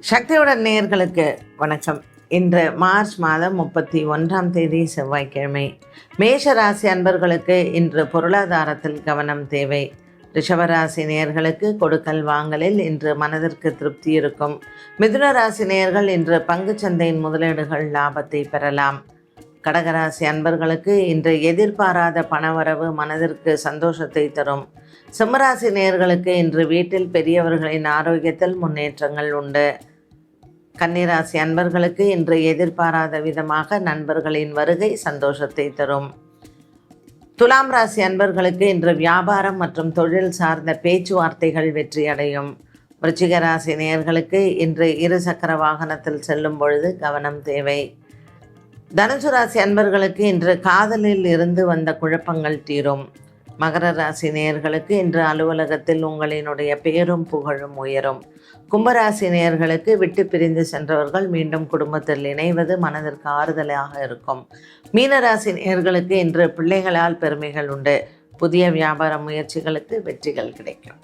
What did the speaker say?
சக்தியுடன் நேயர்களுக்கு வணக்கம். இன்று மார்ச் மாதம் 31 செவ்வாய்க்கிழமை. மேஷ ராசி அன்பர்களுக்கு இன்று பொருளாதாரத்தில் கவனம் தேவை. ரிஷபராசி நேயர்களுக்கு கொடுக்கல் வாங்கலில் இன்று மனதிற்கு திருப்தி இருக்கும். மிதுன ராசி நேயர்கள் இன்று பங்குச்சந்தையின் முதலீடுகள் லாபத்தை பெறலாம். கடகராசி அன்பர்களுக்கு இன்று எதிர்பாராத பணவரவு மனதிற்கு சந்தோஷத்தை தரும். சிம்மராசி நேயர்களுக்கு இன்று வீட்டில் பெரியவர்களின் ஆரோக்கியத்தில் முன்னேற்றங்கள் உண்டு. கன்னிராசி அன்பர்களுக்கு இன்று எதிர்பாராத விதமாக நண்பர்களின் வருகை சந்தோஷத்தை தரும். துலாம் ராசி அன்பர்களுக்கு இன்று வியாபாரம் மற்றும் தொழில் சார்ந்த பேச்சுவார்த்தைகள் வெற்றியடையும். விருச்சிக ராசி நேயர்களுக்கு இன்று இருசக்கர வாகனத்தில் செல்லும் பொழுது கவனம் தேவை. தனுசு ராசி அன்பர்களுக்கு இன்று காதலில் இருந்து வந்த குழப்பங்கள் தீரும். மகர ராசி நேயர்களுக்கு இன்று அலுவலகத்தில் உங்களினுடைய பேரும் புகழும் உயரும். கும்பராசி நேயர்களுக்கு விட்டு பிரிந்து சென்றவர்கள் மீண்டும் குடும்பத்தில் இணைவது மனதிற்கு ஆறுதலாக இருக்கும். மீனராசி நேயர்களுக்கு இன்று பிள்ளைகளால் பெருமைகள் உண்டு. புதிய வியாபார முயற்சிகளுக்கு வெற்றிகள் கிடைக்கும்.